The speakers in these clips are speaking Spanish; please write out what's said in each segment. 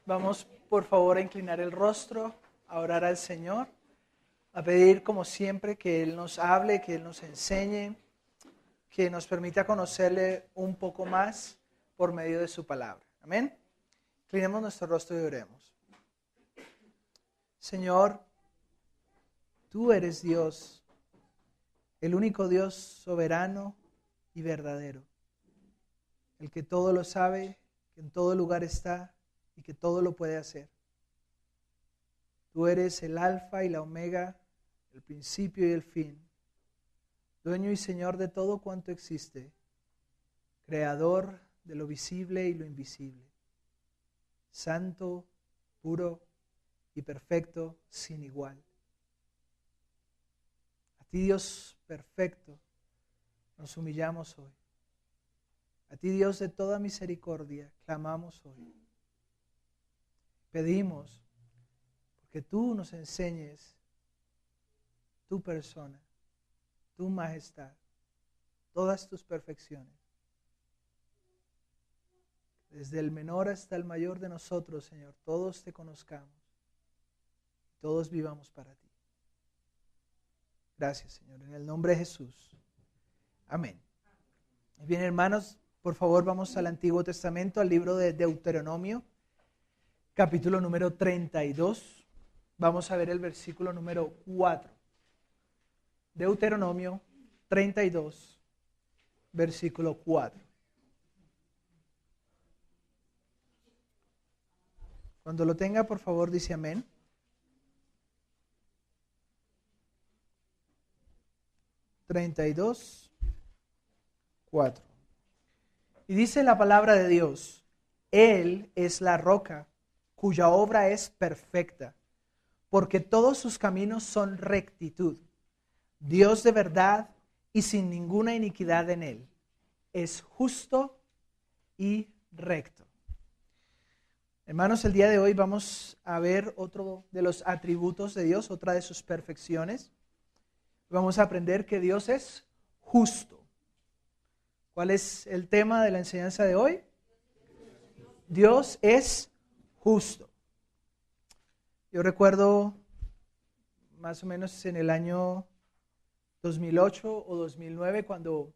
Vamos, por favor, a inclinar el rostro, a orar al Señor, a pedir, como siempre, que Él nos hable, que Él nos enseñe, que nos permita conocerle un poco más por medio de su palabra. Amén. Inclinemos nuestro rostro y oremos. Señor, tú eres Dios, el único Dios soberano y verdadero, el que todo lo sabe, que en todo lugar está y que todo lo puede hacer. Tú eres el alfa y la omega, el principio y el fin, dueño y señor de todo cuanto existe, creador de lo visible y lo invisible, santo, puro y perfecto, sin igual. A ti, Dios perfecto, nos humillamos hoy. A ti, Dios de toda misericordia, clamamos hoy. Pedimos que tú nos enseñes tu persona, tu majestad, todas tus perfecciones. Desde el menor hasta el mayor de nosotros, Señor, todos te conozcamos, todos vivamos para ti. Gracias, Señor, en el nombre de Jesús. Amén. Bien, hermanos, por favor, vamos al Antiguo Testamento, al libro de Deuteronomio, capítulo número 32. Vamos a ver el versículo número 4. Deuteronomio 32, versículo 4. Cuando lo tenga, por favor, dice amén. (32:4) Y dice la palabra de Dios: Él es la roca, cuya obra es perfecta, porque todos sus caminos son rectitud. Dios de verdad y sin ninguna iniquidad en él. Es justo y recto. Hermanos, el día de hoy vamos a ver otro de los atributos de Dios, otra de sus perfecciones. Vamos a aprender que Dios es justo. ¿Cuál es el tema de la enseñanza de hoy? Dios es justo. Yo recuerdo más o menos en el año 2008 o 2009 cuando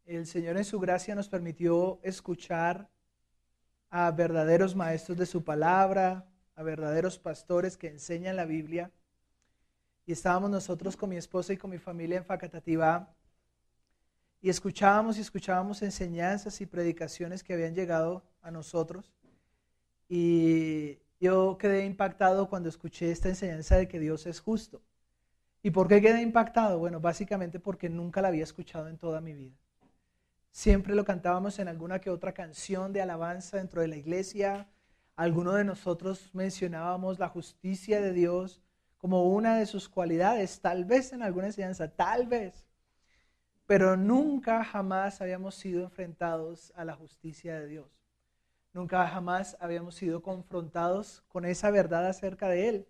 el Señor en su gracia nos permitió escuchar a verdaderos maestros de su palabra, a verdaderos pastores que enseñan la Biblia. Y estábamos nosotros con mi esposa y con mi familia en Facatativá y escuchábamos enseñanzas y predicaciones que habían llegado a nosotros. Y yo quedé impactado cuando escuché esta enseñanza de que Dios es justo. ¿Y por qué quedé impactado? Bueno, básicamente porque nunca la había escuchado en toda mi vida. Siempre lo cantábamos en alguna que otra canción de alabanza dentro de la iglesia. Algunos de nosotros mencionábamos la justicia de Dios como una de sus cualidades, tal vez en alguna enseñanza, tal vez. Pero nunca jamás habíamos sido enfrentados a la justicia de Dios. Nunca jamás habíamos sido confrontados con esa verdad acerca de Él.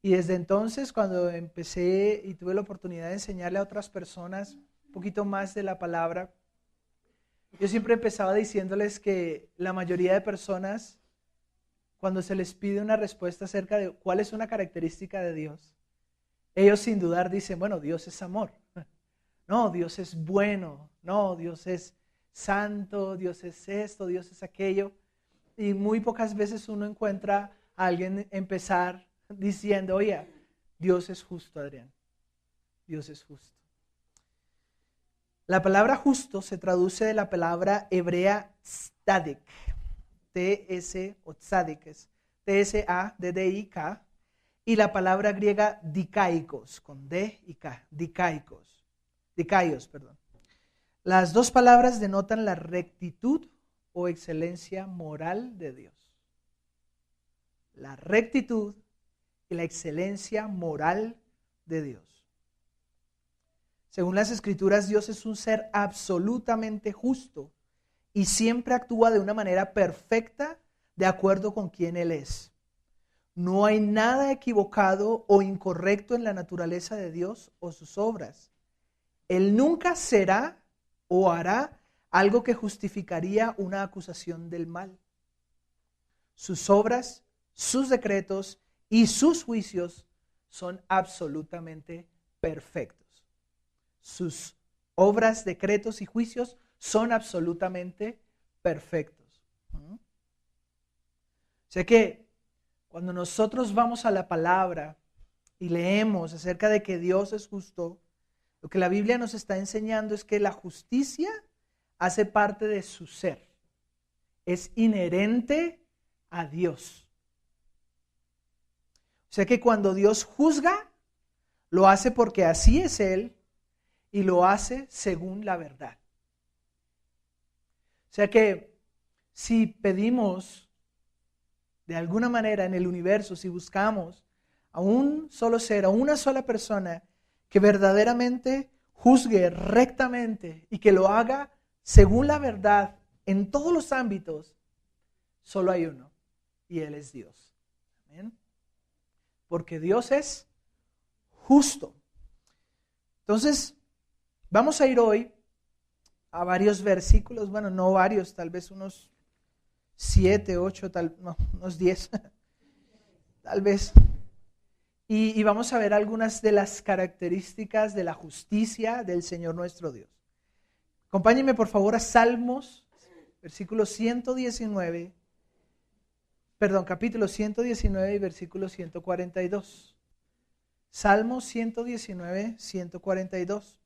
Y desde entonces, cuando empecé y tuve la oportunidad de enseñarle a otras personas un poquito más de la palabra, yo siempre empezaba diciéndoles que la mayoría de personas, cuando se les pide una respuesta acerca de cuál es una característica de Dios, ellos sin dudar dicen, bueno, Dios es amor. No, Dios es bueno. No, Dios es santo, Dios es esto, Dios es aquello. Y muy pocas veces uno encuentra a alguien empezar diciendo, oye, Dios es justo, Adrián. Dios es justo. La palabra justo se traduce de la palabra hebrea tzadik. T-S o tzadik es T-S-A-D-D-I-K. Y la palabra griega dikaikos, con D y K, dikaios, perdón. Las dos palabras denotan la rectitud o excelencia moral de Dios. La rectitud y la excelencia moral de Dios. Según las Escrituras, Dios es un ser absolutamente justo y siempre actúa de una manera perfecta de acuerdo con quien Él es. No hay nada equivocado o incorrecto en la naturaleza de Dios o sus obras. Él nunca será o hará algo que justificaría una acusación del mal. sus obras, sus decretos y sus juicios son absolutamente perfectos. Sus obras, decretos y juicios son absolutamente perfectos. O sea que cuando nosotros vamos a la palabra y leemos acerca de que Dios es justo, lo que la Biblia nos está enseñando es que la justicia hace parte de su ser. Es inherente a Dios. O sea que cuando Dios juzga, lo hace porque así es Él y lo hace según la verdad. O sea que si pedimos de alguna manera en el universo, si buscamos a un solo ser, a una sola persona que verdaderamente juzgue rectamente y que lo haga según la verdad en todos los ámbitos, solo hay uno y Él es Dios. Amén. Porque Dios es justo. Entonces, vamos a ir hoy a varios versículos, bueno, no varios, tal vez unos 7, 8, unos 10, tal vez. Y vamos a ver algunas de las características de la justicia del Señor nuestro Dios. Acompáñenme por favor a Salmos, capítulo 119 y versículo 142. Salmos 119, 142.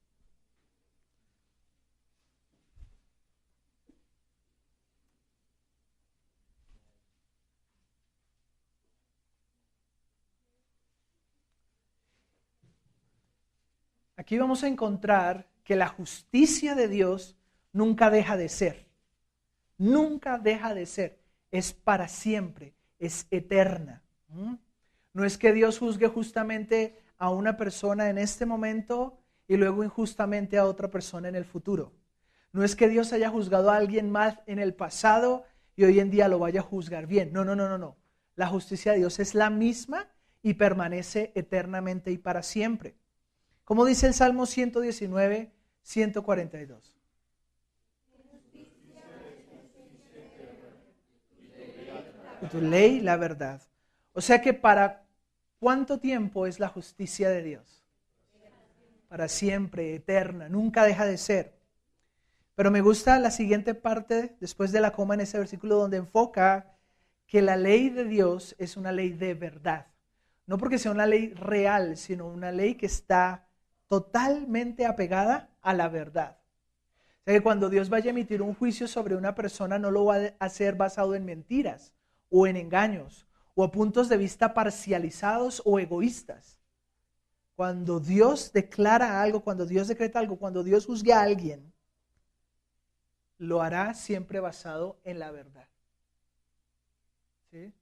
Aquí vamos a encontrar que la justicia de Dios nunca deja de ser. Nunca deja de ser. Es para siempre. Es eterna. No es que Dios juzgue justamente a una persona en este momento y luego injustamente a otra persona en el futuro. No es que Dios haya juzgado a alguien mal en el pasado y hoy en día lo vaya a juzgar bien. No. La justicia de Dios es la misma y permanece eternamente y para siempre. Como dice el Salmo 119, 142. Tu ley, la verdad. O sea que ¿para cuánto tiempo es la justicia de Dios? Para siempre, eterna, nunca deja de ser. Pero me gusta la siguiente parte, después de la coma en ese versículo, donde enfoca que la ley de Dios es una ley de verdad. No porque sea una ley real, sino una ley que está totalmente apegada a la verdad. O sea que cuando Dios vaya a emitir un juicio sobre una persona, no lo va a hacer basado en mentiras o en engaños o a puntos de vista parcializados o egoístas. Cuando Dios declara algo, cuando Dios decreta algo, cuando Dios juzgue a alguien, lo hará siempre basado en la verdad. ¿Sí?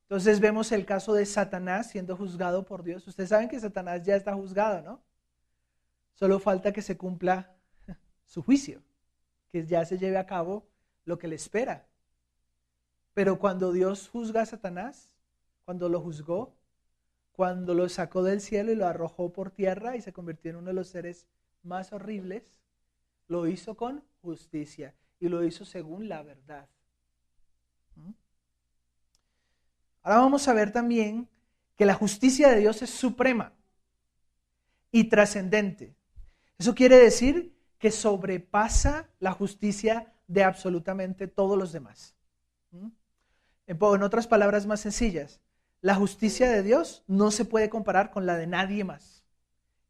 Entonces vemos el caso de Satanás siendo juzgado por Dios. Ustedes saben que Satanás ya está juzgado, ¿no? Solo falta que se cumpla su juicio, que ya se lleve a cabo lo que le espera. Pero cuando Dios juzga a Satanás, cuando lo juzgó, cuando lo sacó del cielo y lo arrojó por tierra y se convirtió en uno de los seres más horribles, lo hizo con justicia y lo hizo según la verdad. Ahora vamos a ver también que la justicia de Dios es suprema y trascendente. Eso quiere decir que sobrepasa la justicia de absolutamente todos los demás. En otras palabras más sencillas, la justicia de Dios no se puede comparar con la de nadie más.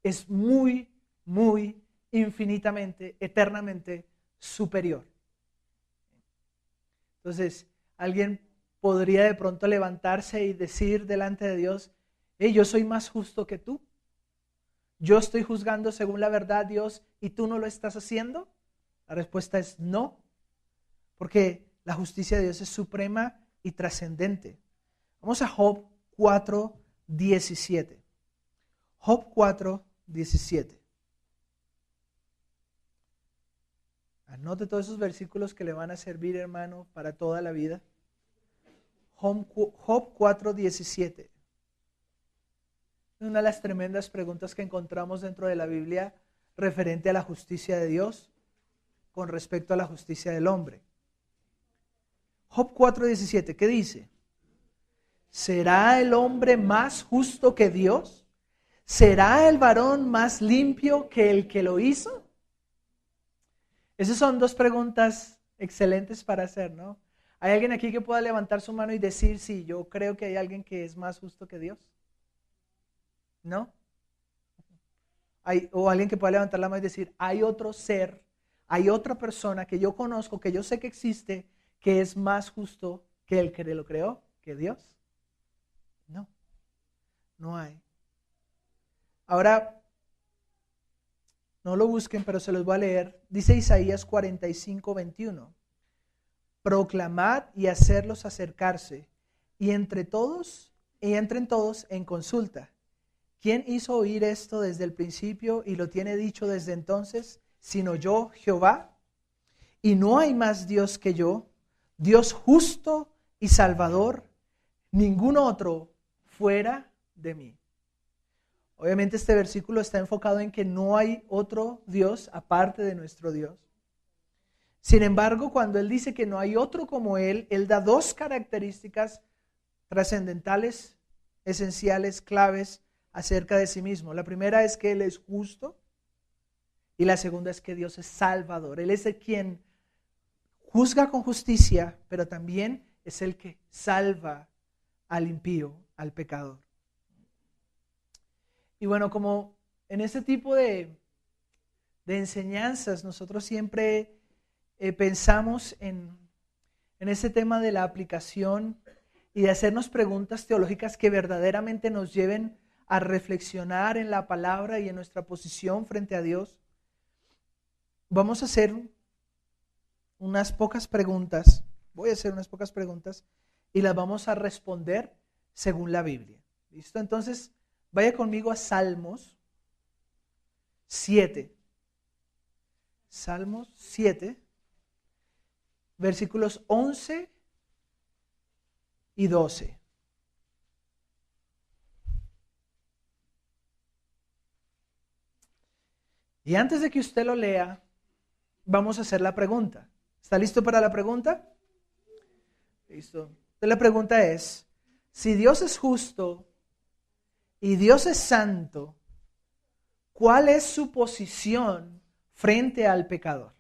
Es muy, muy, infinitamente, eternamente superior. Entonces, alguien podría de pronto levantarse y decir delante de Dios, hey, yo soy más justo que tú. Yo estoy juzgando según la verdad, Dios, y tú no lo estás haciendo. La respuesta es no, porque la justicia de Dios es suprema y trascendente. Vamos a Job 4:17. Job 4:17. Anote todos esos versículos que le van a servir, hermano, para toda la vida. Job 4:17. Una de las tremendas preguntas que encontramos dentro de la Biblia referente a la justicia de Dios con respecto a la justicia del hombre. Job 4:17, ¿qué dice? ¿Será el hombre más justo que Dios? ¿Será el varón más limpio que el que lo hizo? Esas son dos preguntas excelentes para hacer, ¿no? ¿Hay alguien aquí que pueda levantar su mano y decir, sí, yo creo que hay alguien que es más justo que Dios? ¿No? O alguien que pueda levantar la mano y decir, hay otro ser, hay otra persona que yo conozco, que yo sé que existe, que es más justo que el que lo creó, que Dios. No, no hay. Ahora, no lo busquen, pero se los voy a leer. Dice Isaías 45:21. Proclamad y hacerlos acercarse, y entren todos en consulta. ¿Quién hizo oír esto desde el principio y lo tiene dicho desde entonces, sino yo, Jehová? Y no hay más Dios que yo, Dios justo y salvador, ningún otro fuera de mí. Obviamente este versículo está enfocado en que no hay otro Dios aparte de nuestro Dios. Sin embargo, cuando Él dice que no hay otro como Él, Él da dos características trascendentales, esenciales, claves acerca de sí mismo. La primera es que Él es justo y la segunda es que Dios es salvador. Él es el quien juzga con justicia, pero también es el que salva al impío, al pecador. Y bueno, como en este tipo de enseñanzas nosotros siempre pensamos en ese tema de la aplicación y de hacernos preguntas teológicas que verdaderamente nos lleven a reflexionar en la palabra y en nuestra posición frente a Dios. Vamos a hacer unas pocas preguntas, voy a hacer unas pocas preguntas y las vamos a responder según la Biblia. ¿Listo? Entonces, vaya conmigo a Salmos 7. Salmos 7, versículos 11 y 12. Y antes de que usted lo lea, vamos a hacer la pregunta. ¿Está listo para la pregunta? Listo. Entonces la pregunta es, si Dios es justo y Dios es santo, ¿cuál es su posición frente al pecador?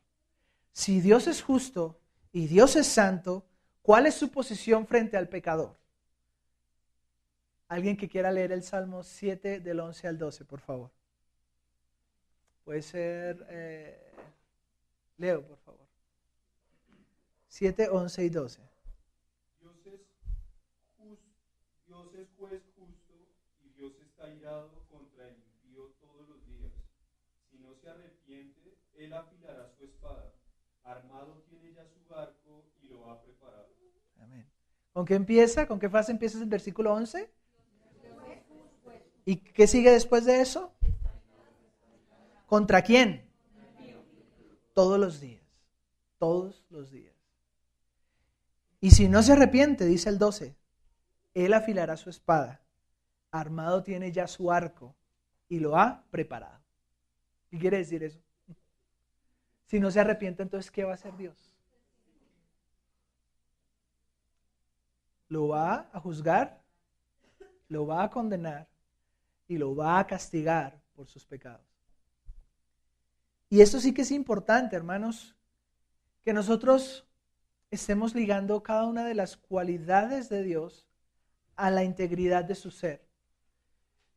Si Dios es justo y Dios es santo, ¿cuál es su posición frente al pecador? Alguien que quiera leer el Salmo 7 del 11 al 12, por favor. Puede ser Leo, por favor. 7, 11 y 12. Dios es juez justo y Dios está irado contra el impío todos los días. Si no se arrepiente, él afilará su espada. Armado tiene ya su arco y lo ha preparado. Amén. ¿Con qué empieza? ¿Con qué frase empieza el versículo 11? ¿Y qué sigue después de eso? ¿Contra quién? Todos los días. Todos los días. Y si no se arrepiente, dice el 12, él afilará su espada. Armado tiene ya su arco y lo ha preparado. ¿Qué quiere decir eso? Si no se arrepiente, entonces ¿qué va a hacer Dios? Lo va a juzgar, lo va a condenar y lo va a castigar por sus pecados. Y esto sí que es importante, hermanos, que nosotros estemos ligando cada una de las cualidades de Dios a la integridad de su ser.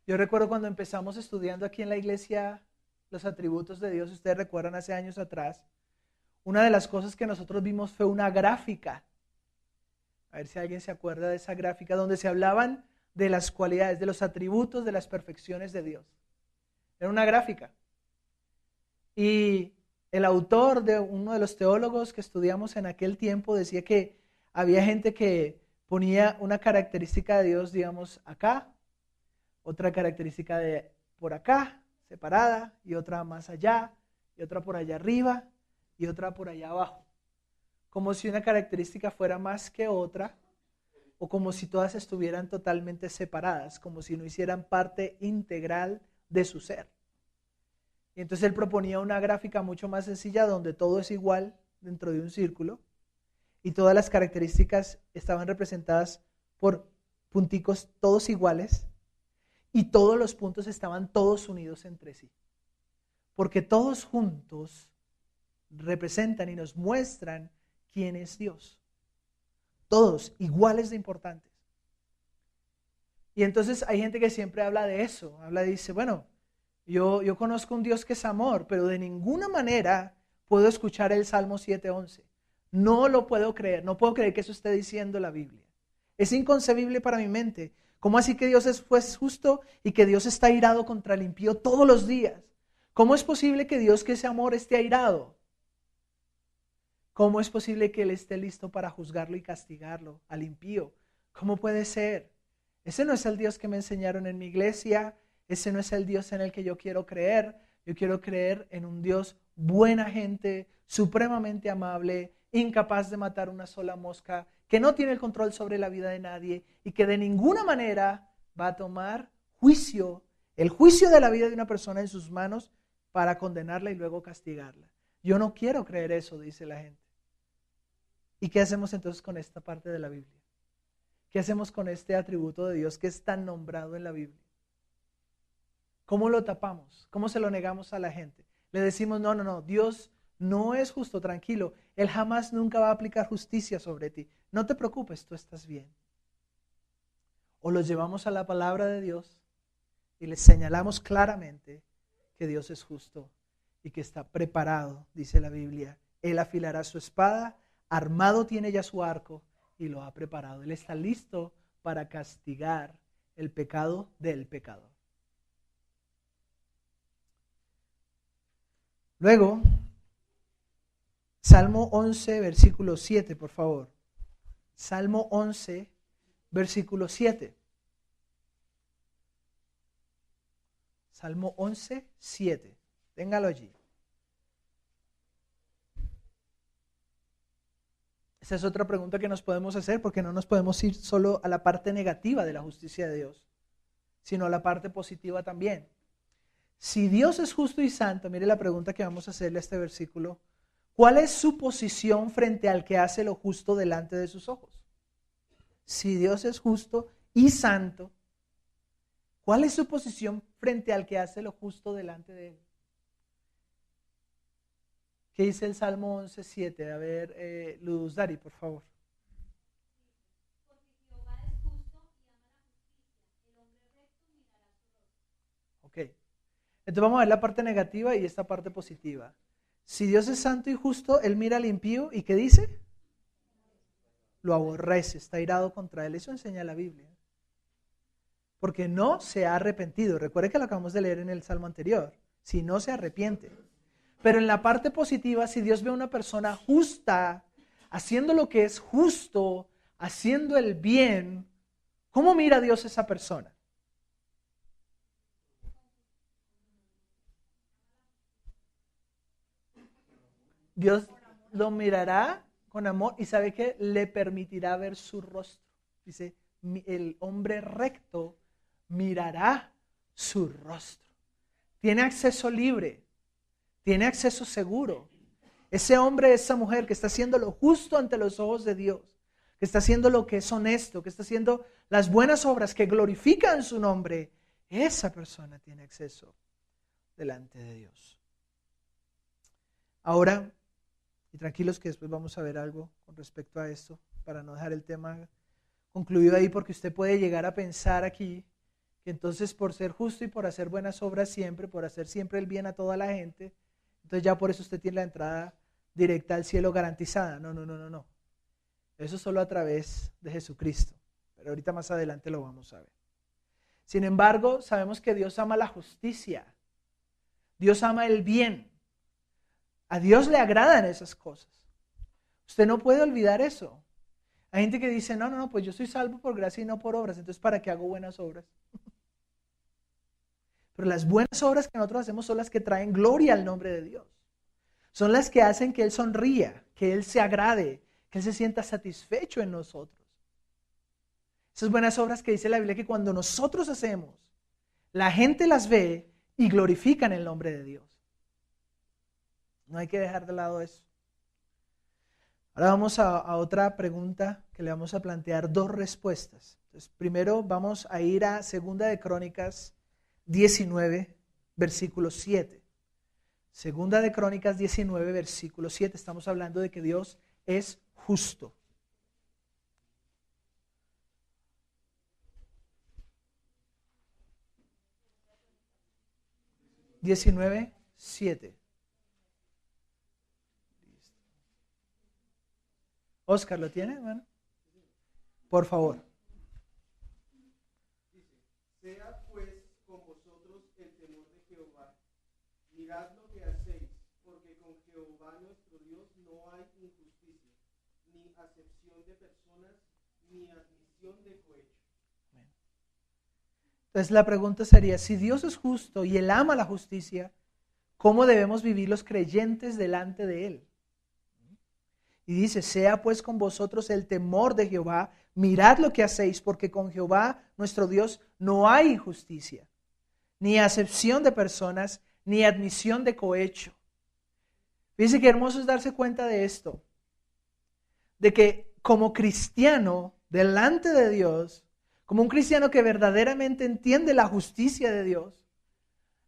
Yo recuerdo cuando empezamos estudiando aquí en la iglesia los atributos de Dios, ustedes recuerdan hace años atrás, una de las cosas que nosotros vimos fue una gráfica. A ver si alguien se acuerda de esa gráfica, donde se hablaban de las cualidades, de los atributos, de las perfecciones de Dios. Era una gráfica. Y el autor de uno de los teólogos que estudiamos en aquel tiempo decía que había gente que ponía una característica de Dios, digamos, acá, otra característica de por acá, separada, y otra más allá, y otra por allá arriba, y otra por allá abajo. Como si una característica fuera más que otra, o como si todas estuvieran totalmente separadas, como si no hicieran parte integral de su ser. Y entonces él proponía una gráfica mucho más sencilla donde todo es igual dentro de un círculo y todas las características estaban representadas por punticos todos iguales y todos los puntos estaban todos unidos entre sí. Porque todos juntos representan y nos muestran quién es Dios. Todos iguales de importantes. Y entonces hay gente que siempre habla de eso, dice, bueno, yo conozco un Dios que es amor, pero de ninguna manera puedo escuchar el Salmo 7:11. No lo puedo creer, no puedo creer que eso esté diciendo la Biblia. Es inconcebible para mi mente. ¿Cómo así que Dios es justo y que Dios está airado contra el impío todos los días? ¿Cómo es posible que Dios, que es amor, esté airado? ¿Cómo es posible que Él esté listo para juzgarlo y castigarlo al impío? ¿Cómo puede ser? Ese no es el Dios que me enseñaron en mi iglesia. Ese no es el Dios en el que yo quiero creer. Yo quiero creer en un Dios buena gente, supremamente amable, incapaz de matar una sola mosca, que no tiene el control sobre la vida de nadie y que de ninguna manera va a tomar juicio, el juicio de la vida de una persona en sus manos para condenarla y luego castigarla. Yo no quiero creer eso, dice la gente. ¿Y qué hacemos entonces con esta parte de la Biblia? ¿Qué hacemos con este atributo de Dios que es tan nombrado en la Biblia? ¿Cómo lo tapamos? ¿Cómo se lo negamos a la gente? Le decimos, no, Dios no es justo, tranquilo. Él jamás nunca va a aplicar justicia sobre ti. No te preocupes, tú estás bien. O los llevamos a la palabra de Dios y les señalamos claramente que Dios es justo y que está preparado, dice la Biblia. Él afilará su espada, armado tiene ya su arco y lo ha preparado. Él está listo para castigar el pecado del pecador. Luego, Salmo 11, versículo 7, por favor. Salmo 11, versículo 7. Salmo 11, 7. Téngalo allí. Esa es otra pregunta que nos podemos hacer, porque no nos podemos ir solo a la parte negativa de la justicia de Dios, sino a la parte positiva también. Si Dios es justo y santo, mire la pregunta que vamos a hacerle a este versículo. ¿Cuál es su posición frente al que hace lo justo delante de sus ojos? Si Dios es justo y santo, ¿cuál es su posición frente al que hace lo justo delante de él? ¿Qué dice el Salmo 11:7? A ver, Luz Dari, por favor. Ok. Entonces vamos a ver la parte negativa y esta parte positiva. Si Dios es santo y justo, Él mira al impío y ¿qué dice? Lo aborrece, está irado contra él. Eso enseña la Biblia. Porque no se ha arrepentido. Recuerde que lo acabamos de leer en el Salmo anterior. Si no se arrepiente. Pero en la parte positiva, si Dios ve a una persona justa, haciendo lo que es justo, haciendo el bien, ¿cómo mira Dios a esa persona? Dios lo mirará con amor y sabe que le permitirá ver su rostro. Dice, el hombre recto mirará su rostro. Tiene acceso libre, tiene acceso seguro. Ese hombre, esa mujer que está haciendo lo justo ante los ojos de Dios, que está haciendo lo que es honesto, que está haciendo las buenas obras que glorifican su nombre, esa persona tiene acceso delante de Dios. Ahora, y tranquilos que después vamos a ver algo con respecto a esto, para no dejar el tema concluido ahí, porque usted puede llegar a pensar aquí que entonces por ser justo y por hacer buenas obras siempre, por hacer siempre el bien a toda la gente, entonces ya por eso usted tiene la entrada directa al cielo garantizada. No. Eso es solo a través de Jesucristo, pero ahorita más adelante lo vamos a ver. Sin embargo, sabemos que Dios ama la justicia, Dios ama el bien. A Dios le agradan esas cosas. Usted no puede olvidar eso. Hay gente que dice, no, pues yo soy salvo por gracia y no por obras, entonces ¿para qué hago buenas obras? Pero las buenas obras que nosotros hacemos son las que traen gloria al nombre de Dios. Son las que hacen que Él sonría, que Él se agrade, que Él se sienta satisfecho en nosotros. Esas buenas obras que dice la Biblia que cuando nosotros hacemos, la gente las ve y glorifican el nombre de Dios. No hay que dejar de lado eso. Ahora vamos a otra pregunta que le vamos a plantear dos respuestas. Entonces, primero vamos a ir a 2 de Crónicas 19, versículo 7. 2 de Crónicas 19, versículo 7. Estamos hablando de que Dios es justo. Diecinueve, 7. Oscar, ¿lo tiene, hermano? Por favor. Dice, sea pues con vosotros el temor de Jehová. Mirad lo que hacéis, porque con Jehová nuestro Dios no hay injusticia, ni acepción de personas, ni admisión de cohecho. Entonces la pregunta sería, si Dios es justo y Él ama la justicia, ¿cómo debemos vivir los creyentes delante de Él? Y dice, sea pues con vosotros el temor de Jehová, mirad lo que hacéis, porque con Jehová nuestro Dios no hay injusticia, ni acepción de personas, ni admisión de cohecho. Fíjense qué hermoso es darse cuenta de esto, de que como cristiano delante de Dios, como un cristiano que verdaderamente entiende la justicia de Dios,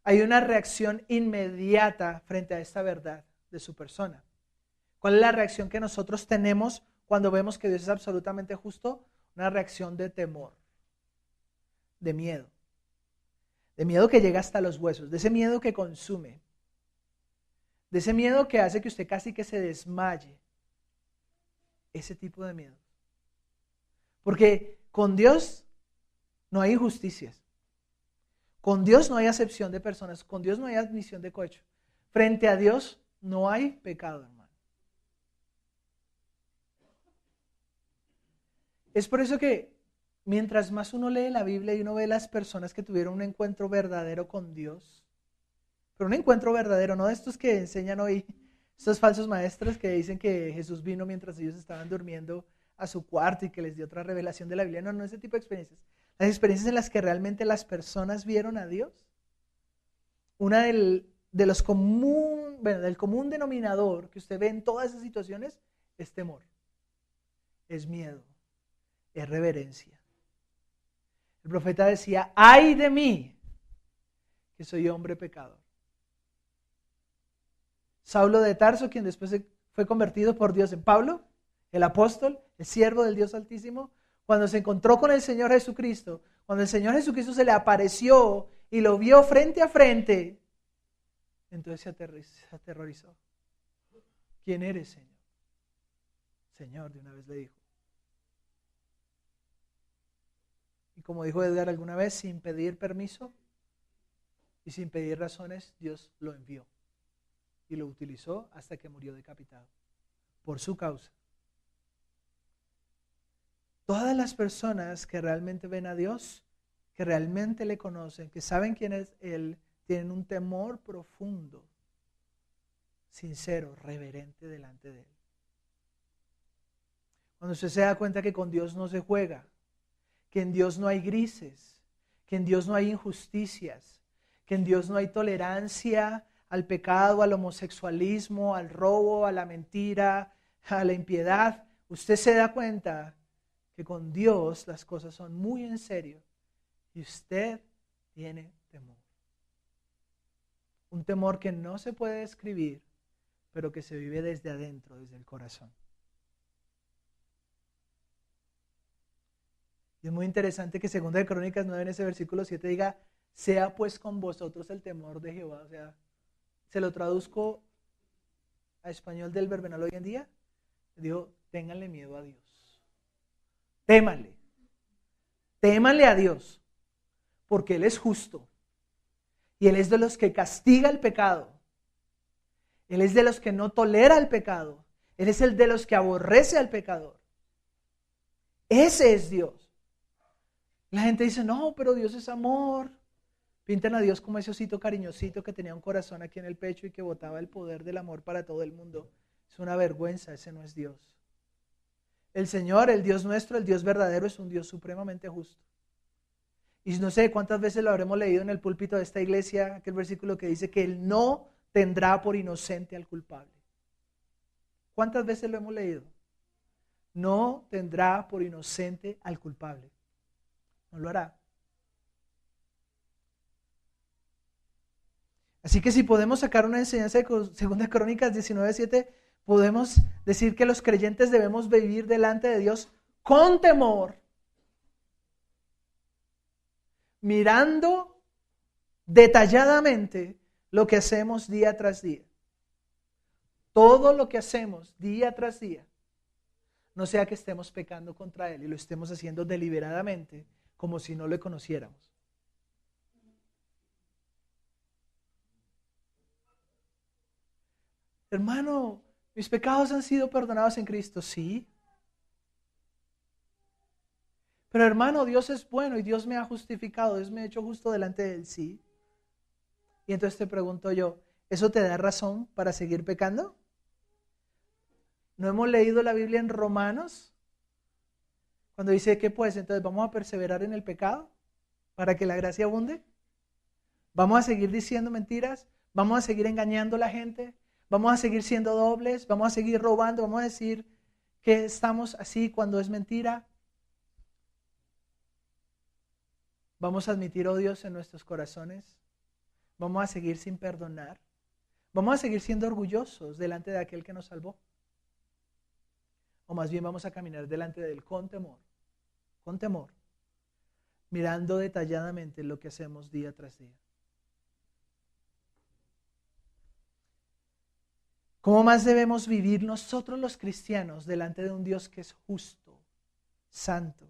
hay una reacción inmediata frente a esta verdad de su persona. ¿Cuál es la reacción que nosotros tenemos cuando vemos que Dios es absolutamente justo? Una reacción de temor, de miedo que llega hasta los huesos, de ese miedo que consume, de ese miedo que hace que usted casi que se desmaye, ese tipo de miedo. Porque con Dios no hay injusticias, con Dios no hay acepción de personas, con Dios no hay admisión de cohecho. Frente a Dios no hay pecado, hermano. Es por eso que mientras más uno lee la Biblia y uno ve las personas que tuvieron un encuentro verdadero con Dios, pero un encuentro verdadero, no de estos que enseñan hoy, estos falsos maestros que dicen que Jesús vino mientras ellos estaban durmiendo a su cuarto y que les dio otra revelación de la Biblia, no ese tipo de experiencias. Las experiencias en las que realmente las personas vieron a Dios. Una del común denominador que usted ve en todas esas situaciones es temor, es miedo, es reverencia. El profeta decía, ¡ay de mí, que soy hombre pecador! Saulo de Tarso, quien después fue convertido por Dios en Pablo, el apóstol, el siervo del Dios Altísimo, cuando se encontró con el Señor Jesucristo, cuando el Señor Jesucristo se le apareció y lo vio frente a frente, entonces se aterrorizó. ¿Quién eres, Señor? Señor, de una vez le dijo. Y como dijo Edgar alguna vez, sin pedir permiso y sin pedir razones, Dios lo envió y lo utilizó hasta que murió decapitado por su causa. Todas las personas que realmente ven a Dios, que realmente le conocen, que saben quién es Él, tienen un temor profundo, sincero, reverente delante de Él. Cuando usted se da cuenta que con Dios no se juega, que en Dios no hay grises, que en Dios no hay injusticias, que en Dios no hay tolerancia al pecado, al homosexualismo, al robo, a la mentira, a la impiedad, usted se da cuenta que con Dios las cosas son muy en serio y usted tiene temor. Un temor que no se puede describir, pero que se vive desde adentro, desde el corazón. Y es muy interesante que 2 de Crónicas 9 en ese versículo 7 diga, sea pues con vosotros el temor de Jehová. O sea, se lo traduzco a español del verbenal hoy en día. Digo, ténganle miedo a Dios. Témanle a Dios, porque Él es justo. Y Él es de los que castiga el pecado. Él es de los que no tolera el pecado. Él es el de los que aborrece al pecador. Ese es Dios. La gente dice, no, pero Dios es amor. Pintan a Dios como ese osito cariñosito que tenía un corazón aquí en el pecho y que botaba el poder del amor para todo el mundo. Es una vergüenza, ese no es Dios. El Señor, el Dios nuestro, el Dios verdadero, es un Dios supremamente justo. Y no sé cuántas veces lo habremos leído en el púlpito de esta iglesia, aquel versículo que dice que Él no tendrá por inocente al culpable. ¿Cuántas veces lo hemos leído? no tendrá por inocente al culpable. No lo hará. Así que si podemos sacar una enseñanza de 2 Crónicas 19:7, podemos decir que los creyentes debemos vivir delante de Dios con temor, mirando detalladamente lo que hacemos día tras día. Todo lo que hacemos día tras día, no sea que estemos pecando contra Él y lo estemos haciendo deliberadamente, como si no le conociéramos. Hermano, mis pecados han sido perdonados en Cristo, sí. Pero hermano, Dios es bueno y Dios me ha justificado, Dios me ha hecho justo delante de Él, sí. Y entonces te pregunto yo, ¿eso te da razón para seguir pecando? ¿No hemos leído la Biblia en Romanos? Cuando dice que pues, entonces vamos a perseverar en el pecado para que la gracia abunde. ¿Vamos a seguir diciendo mentiras? ¿Vamos a seguir engañando a la gente? ¿Vamos a seguir siendo dobles? ¿Vamos a seguir robando? ¿Vamos a decir que estamos así cuando es mentira? ¿Vamos a admitir odios en nuestros corazones? ¿Vamos a seguir sin perdonar? ¿Vamos a seguir siendo orgullosos delante de aquel que nos salvó? O más bien vamos a caminar delante de Él con temor, mirando detalladamente lo que hacemos día tras día. ¿Cómo más debemos vivir nosotros los cristianos delante de un Dios que es justo, santo?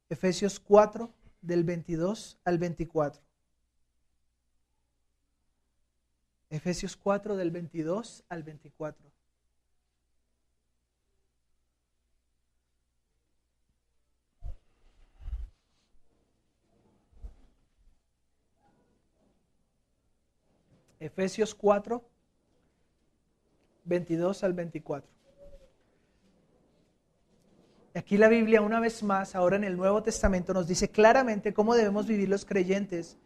Efesios 4, del 22 al 24. Efesios 4, del 22 al 24. Efesios 4, 22 al 24. Aquí la Biblia, una vez más, ahora en el Nuevo Testamento, nos dice claramente cómo debemos vivir los creyentes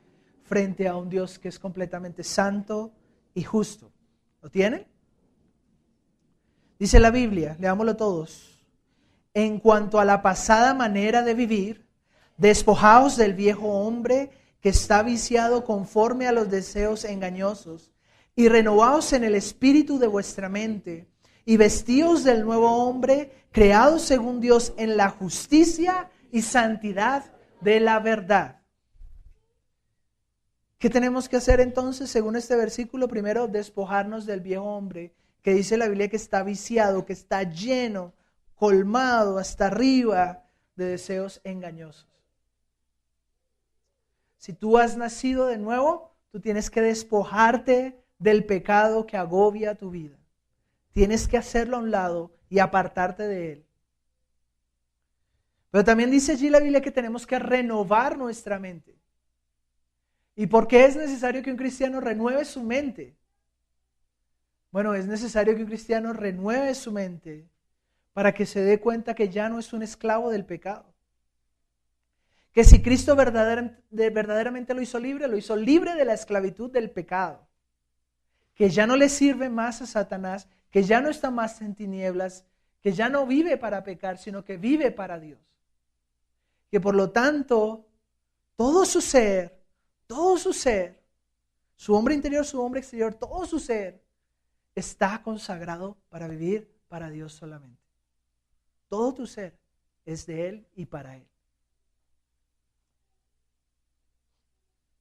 frente a un Dios que es completamente santo y justo. ¿Lo tienen? Dice la Biblia, leámoslo todos. En cuanto a la pasada manera de vivir, despojaos del viejo hombre que está viciado conforme a los deseos engañosos, y renovaos en el espíritu de vuestra mente, y vestíos del nuevo hombre, creado según Dios en la justicia y santidad de la verdad. ¿Qué tenemos que hacer entonces según este versículo? Primero, despojarnos del viejo hombre, que dice la Biblia que está viciado, que está lleno, colmado hasta arriba de deseos engañosos. Si tú has nacido de nuevo, tú tienes que despojarte del pecado que agobia tu vida. Tienes que hacerlo a un lado y apartarte de él. Pero también dice allí la Biblia que tenemos que renovar nuestra mente. ¿Y por qué es necesario que un cristiano renueve su mente? Bueno, es necesario que un cristiano renueve su mente para que se dé cuenta que ya no es un esclavo del pecado. Que si Cristo verdaderamente lo hizo libre de la esclavitud del pecado. Que ya no le sirve más a Satanás, que ya no está más en tinieblas, que ya no vive para pecar, sino que vive para Dios. Que por lo tanto, todo su ser, su hombre interior, su hombre exterior, todo su ser, está consagrado para vivir para Dios solamente. Todo tu ser es de Él y para Él.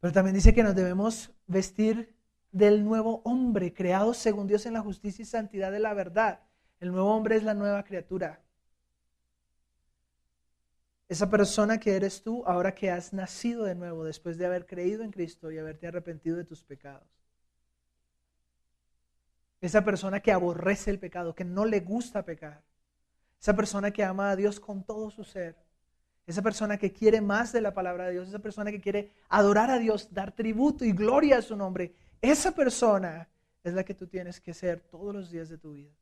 Pero también dice que nos debemos vestir del nuevo hombre, creado según Dios en la justicia y santidad de la verdad. El nuevo hombre es la nueva criatura. Esa persona que eres tú ahora que has nacido de nuevo después de haber creído en Cristo y haberte arrepentido de tus pecados. Esa persona que aborrece el pecado, que no le gusta pecar. Esa persona que ama a Dios con todo su ser. Esa persona que quiere más de la palabra de Dios. Esa persona que quiere adorar a Dios, dar tributo y gloria a su nombre. Esa persona es la que tú tienes que ser todos los días de tu vida.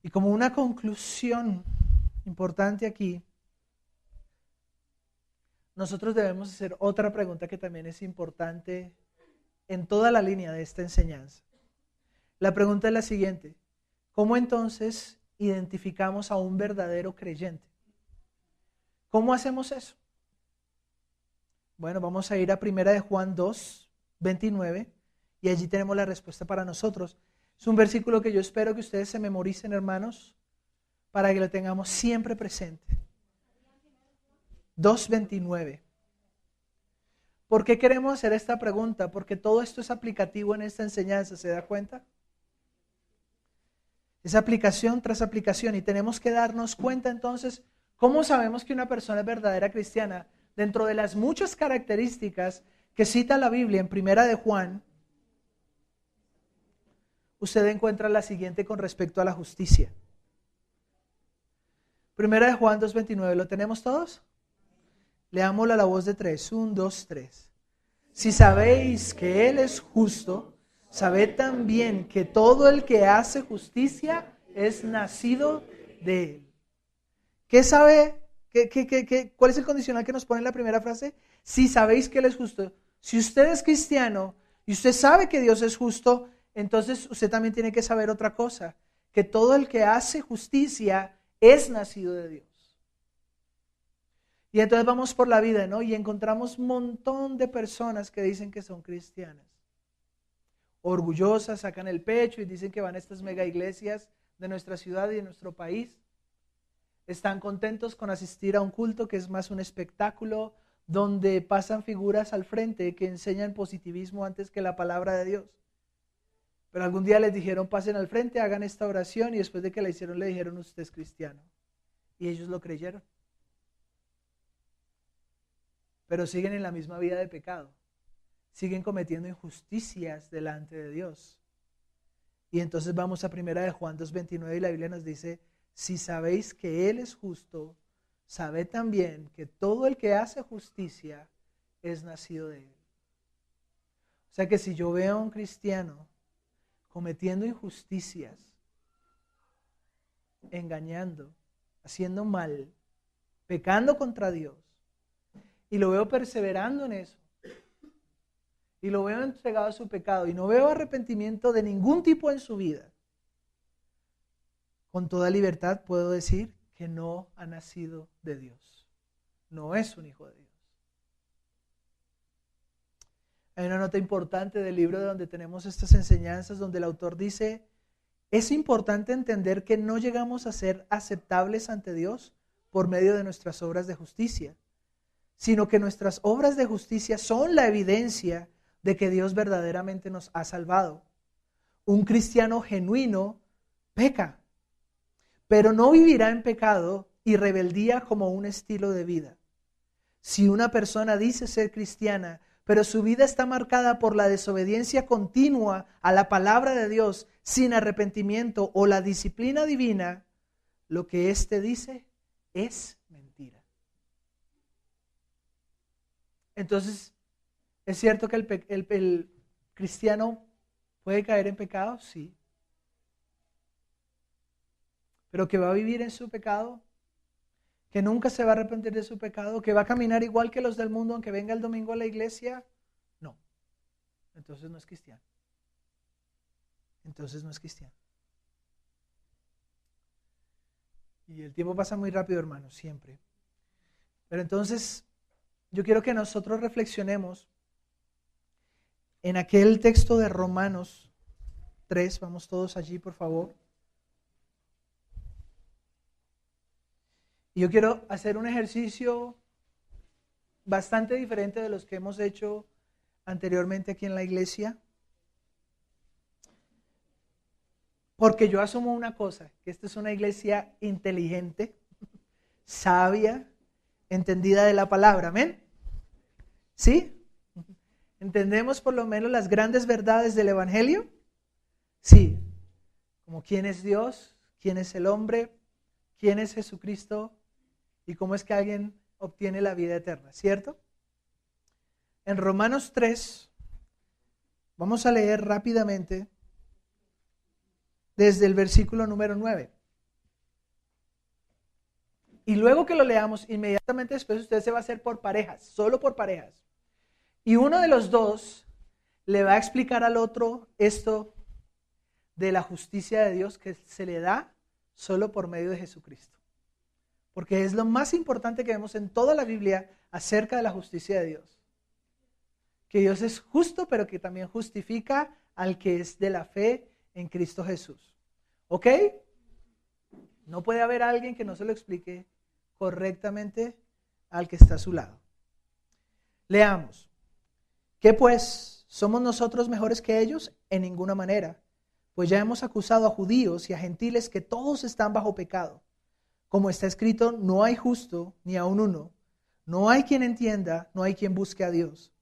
Y como una conclusión importante aquí, nosotros debemos hacer otra pregunta que también es importante en toda la línea de esta enseñanza. La pregunta es la siguiente: ¿cómo entonces identificamos a un verdadero creyente? ¿Cómo hacemos eso? Bueno, vamos a ir a 1 de Juan 2, 29, y allí tenemos la respuesta para nosotros. Es un versículo que yo espero que ustedes se memoricen, hermanos, para que lo tengamos siempre presente. 2:29. ¿Por qué queremos hacer esta pregunta? Porque todo esto es aplicativo en esta enseñanza, ¿se da cuenta? Es aplicación tras aplicación y tenemos que darnos cuenta entonces, ¿cómo sabemos que una persona es verdadera cristiana? Dentro de las muchas características que cita la Biblia en 1 de Juan, usted encuentra la siguiente con respecto a la justicia. 1 de Juan 2:29, ¿lo tenemos todos? Leámoslo a la voz de 3, 1, 2, 3. Si sabéis que Él es justo, sabed también que todo el que hace justicia es nacido de Él. ¿Qué sabe? ¿Cuál es el condicional que nos pone en la primera frase? Si sabéis que Él es justo. Si usted es cristiano y usted sabe que Dios es justo, entonces usted también tiene que saber otra cosa, que todo el que hace justicia es nacido de Dios. Y entonces vamos por la vida, ¿no? Y encontramos un montón de personas que dicen que son cristianas. Orgullosas, sacan el pecho y dicen que van a estas mega iglesias de nuestra ciudad y de nuestro país. Están contentos con asistir a un culto que es más un espectáculo, donde pasan figuras al frente que enseñan positivismo antes que la palabra de Dios. Pero algún día les dijeron, pasen al frente, hagan esta oración, y después de que la hicieron le dijeron, usted es cristiano. Y ellos lo creyeron. Pero siguen en la misma vida de pecado. Siguen cometiendo injusticias delante de Dios. Y entonces vamos a 1 de Juan 2:29 y la Biblia nos dice, si sabéis que Él es justo, sabed también que todo el que hace justicia es nacido de Él. O sea que si yo veo a un cristiano cometiendo injusticias, engañando, haciendo mal, pecando contra Dios, y lo veo perseverando en eso, y lo veo entregado a su pecado, y no veo arrepentimiento de ningún tipo en su vida, con toda libertad puedo decir que no ha nacido de Dios. No es un hijo de Dios. Hay una nota importante del libro donde tenemos estas enseñanzas, donde el autor dice, es importante entender que no llegamos a ser aceptables ante Dios por medio de nuestras obras de justicia, sino que nuestras obras de justicia son la evidencia de que Dios verdaderamente nos ha salvado. Un cristiano genuino peca, pero no vivirá en pecado y rebeldía como un estilo de vida. Si una persona dice ser cristiana, pero su vida está marcada por la desobediencia continua a la palabra de Dios, sin arrepentimiento o la disciplina divina, lo que éste dice es mentira. Entonces, ¿es cierto que el cristiano puede caer en pecado? Sí. Pero que va a vivir en su pecado, que nunca se va a arrepentir de su pecado, que va a caminar igual que los del mundo aunque venga el domingo a la iglesia, no. Entonces no es cristiano. Entonces no es cristiano. Y el tiempo pasa muy rápido, hermanos, siempre. Pero entonces yo quiero que nosotros reflexionemos en aquel texto de Romanos 3, vamos todos allí, por favor. Y yo quiero hacer un ejercicio bastante diferente de los que hemos hecho anteriormente aquí en la iglesia. Porque yo asumo una cosa, que esta es una iglesia inteligente, sabia, entendida de la palabra. ¿Amén? ¿Sí? ¿Entendemos por lo menos las grandes verdades del Evangelio? Sí. Como quién es Dios, quién es el hombre, quién es Jesucristo y cómo es que alguien obtiene la vida eterna, ¿cierto? En Romanos 3, vamos a leer rápidamente desde el versículo número 9. Y luego que lo leamos, inmediatamente después usted se va a hacer por parejas, solo por parejas. Y uno de los dos le va a explicar al otro esto de la justicia de Dios que se le da solo por medio de Jesucristo. Porque es lo más importante que vemos en toda la Biblia acerca de la justicia de Dios. Que Dios es justo, pero que también justifica al que es de la fe en Cristo Jesús. ¿Ok? No puede haber alguien que no se lo explique correctamente al que está a su lado. Leamos. ¿Qué pues? ¿Somos nosotros mejores que ellos? En ninguna manera. Pues ya hemos acusado a judíos y a gentiles que todos están bajo pecado. Como está escrito, no hay justo ni aun uno. No hay quien entienda, no hay quien busque a Dios.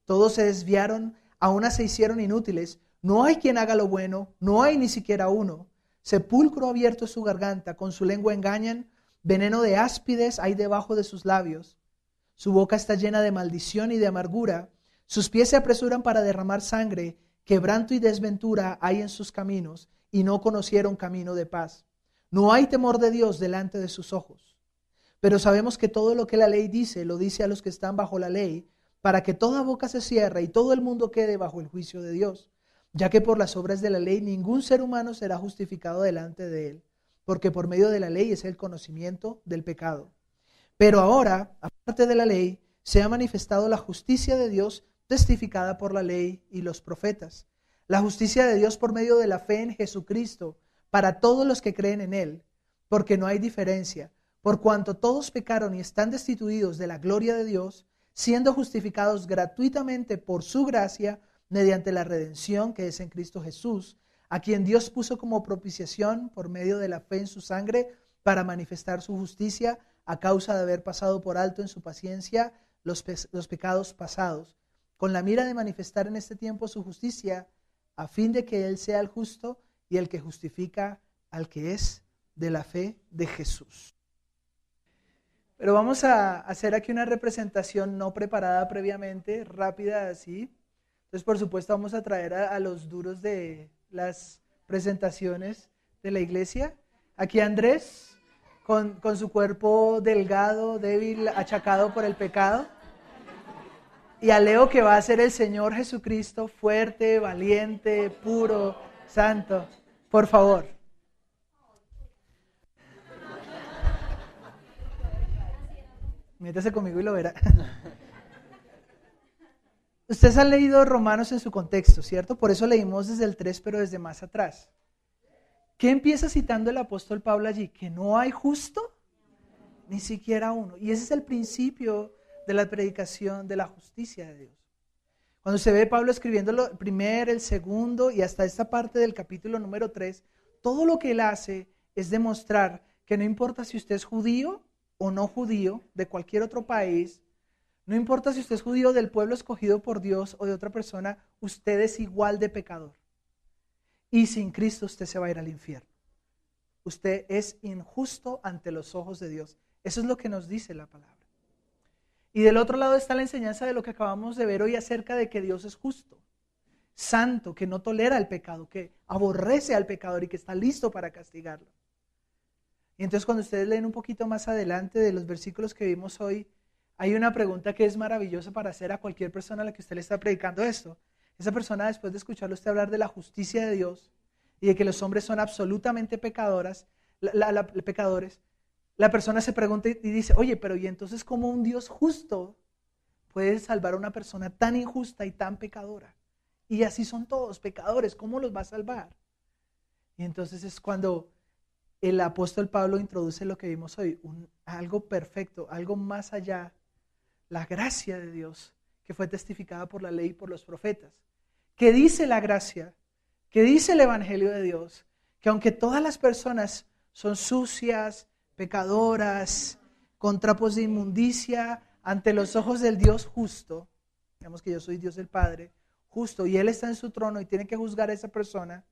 Todos se desviaron, a una se hicieron inútiles. No hay quien haga lo bueno, no hay ni siquiera uno. Sepulcro abierto es su garganta, con su lengua engañan. Veneno de áspides hay debajo de sus labios. Su boca está llena de maldición y de amargura. Sus pies se apresuran para derramar sangre. Quebranto y desventura hay en sus caminos, y no conocieron camino de paz. No hay temor de Dios delante de sus ojos. Pero sabemos que todo lo que la ley dice, lo dice a los que están bajo la ley, para que toda boca se cierre y todo el mundo quede bajo el juicio de Dios. Ya que por las obras de la ley ningún ser humano será justificado delante de él, porque por medio de la ley es el conocimiento del pecado. Pero ahora, aparte de la ley, se ha manifestado la justicia de Dios testificada por la ley y los profetas. La justicia de Dios por medio de la fe en Jesucristo para todos los que creen en Él, porque no hay diferencia, por cuanto todos pecaron y están destituidos de la gloria de Dios, siendo justificados gratuitamente por su gracia mediante la redención que es en Cristo Jesús, a quien Dios puso como propiciación por medio de la fe en su sangre para manifestar su justicia a causa de haber pasado por alto en su paciencia los pecados pasados, con la mira de manifestar en este tiempo su justicia, a fin de que Él sea el justo y el que justifica al que es de la fe de Jesús. Pero vamos a hacer aquí una representación no preparada previamente, rápida así. Entonces, por supuesto, vamos a traer a los duros de las presentaciones de la iglesia. Aquí Andrés, con su cuerpo delgado, débil, achacado por el pecado. Y a Leo, que va a ser el Señor Jesucristo, fuerte, valiente, puro, santo. Por favor. Métase conmigo y lo verá. Ustedes han leído Romanos en su contexto, ¿cierto? Por eso leímos desde el 3, pero desde más atrás. ¿Qué empieza citando el apóstol Pablo allí? Que no hay justo, ni siquiera uno. Y ese es el principio de la predicación de la justicia de Dios. Cuando se ve Pablo escribiendo el primer, el segundo y hasta esta parte del capítulo número 3, todo lo que él hace es demostrar que no importa si usted es judío o no judío, de cualquier otro país, no importa si usted es judío del pueblo escogido por Dios o de otra persona, usted es igual de pecador. Y sin Cristo usted se va a ir al infierno. Usted es injusto ante los ojos de Dios. Eso es lo que nos dice la palabra. Y del otro lado está la enseñanza de lo que acabamos de ver hoy acerca de que Dios es justo, santo, que no tolera el pecado, que aborrece al pecador y que está listo para castigarlo. Y entonces cuando ustedes leen un poquito más adelante de los versículos que vimos hoy, hay una pregunta que es maravillosa para hacer a cualquier persona a la que usted le está predicando esto. Esa persona, después de escucharlo usted hablar de la justicia de Dios y de que los hombres son absolutamente pecadores, la persona se pregunta y dice, oye, pero ¿y entonces cómo un Dios justo puede salvar a una persona tan injusta y tan pecadora? Y así son todos pecadores, ¿cómo los va a salvar? Y entonces es cuando el apóstol Pablo introduce lo que vimos hoy, algo perfecto, algo más allá, la gracia de Dios que fue testificada por la ley y por los profetas. ¿Qué dice la gracia? ¿Qué dice el Evangelio de Dios? Que aunque todas las personas son sucias, pecadoras, con trapos de inmundicia, ante los ojos del Dios justo, digamos que yo soy Dios el Padre, justo, y Él está en su trono y tiene que juzgar a esa persona,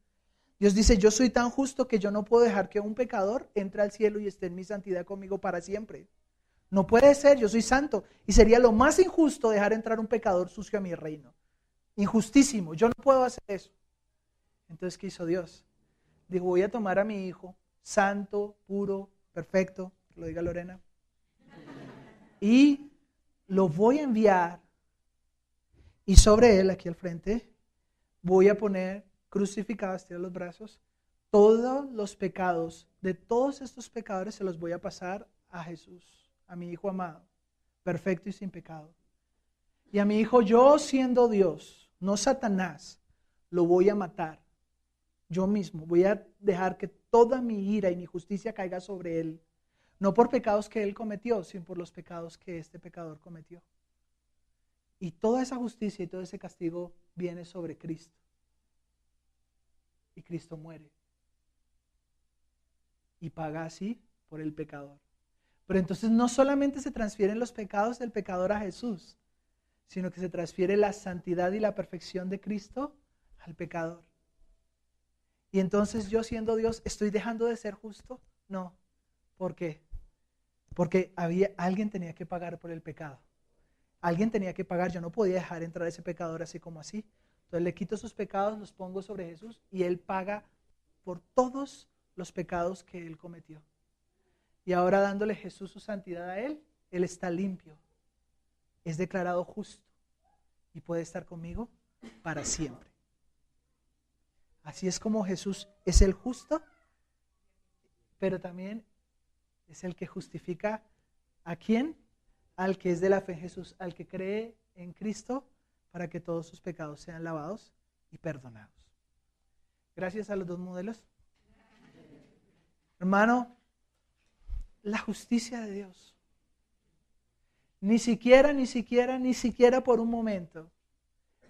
Dios dice, yo soy tan justo que yo no puedo dejar que un pecador entre al cielo y esté en mi santidad conmigo para siempre. No puede ser, yo soy santo. Y sería lo más injusto dejar entrar un pecador sucio a mi reino. Injustísimo, yo no puedo hacer eso. Entonces, ¿qué hizo Dios? Dijo, voy a tomar a mi hijo, santo, puro, perfecto, que lo diga Lorena, y lo voy a enviar, y sobre él, aquí al frente, voy a poner crucificado, estira los brazos. Todos los pecados de todos estos pecadores se los voy a pasar a Jesús, a mi Hijo amado, perfecto y sin pecado. Y a mi Hijo, yo siendo Dios, no Satanás, lo voy a matar. Yo mismo voy a dejar que toda mi ira y mi justicia caiga sobre Él. No por pecados que Él cometió, sino por los pecados que este pecador cometió. Y toda esa justicia y todo ese castigo viene sobre Cristo. Y Cristo muere. Y paga así por el pecador. Pero entonces no solamente se transfieren los pecados del pecador a Jesús, sino que se transfiere la santidad y la perfección de Cristo al pecador. Y entonces yo siendo Dios, ¿estoy dejando de ser justo? No. ¿Por qué? Porque alguien tenía que pagar por el pecado. Alguien tenía que pagar. Yo no podía dejar entrar a ese pecador así como así. Entonces le quito sus pecados, los pongo sobre Jesús y Él paga por todos los pecados que Él cometió. Y ahora dándole Jesús su santidad a Él, Él está limpio. Es declarado justo y puede estar conmigo para siempre. Así es como Jesús es el justo, pero también es el que justifica ¿a quién? Al que es de la fe en Jesús, al que cree en Cristo para que todos sus pecados sean lavados y perdonados. Gracias a los dos modelos. Hermano, la justicia de Dios. Ni siquiera por un momento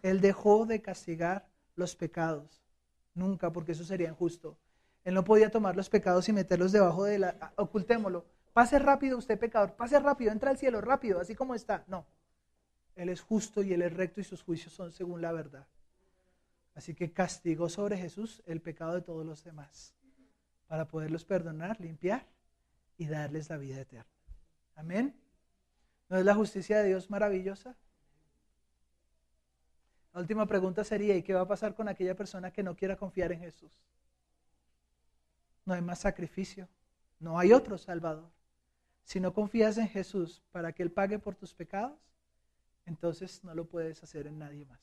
Él dejó de castigar los pecados. Nunca, porque eso sería injusto. Él no podía tomar los pecados y meterlos debajo de la... Ocultémoslo. Pase rápido usted, pecador. Pase rápido, entra al cielo rápido, así como está. No. Él es justo y Él es recto y sus juicios son según la verdad. Así que castigó sobre Jesús el pecado de todos los demás para poderlos perdonar, limpiar y darles la vida eterna. Amén. ¿No es la justicia de Dios maravillosa? La última pregunta sería, ¿y qué va a pasar con aquella persona que no quiera confiar en Jesús? No hay más sacrificio, no hay otro Salvador. Si no confías en Jesús para que Él pague por tus pecados, entonces no lo puedes hacer en nadie más.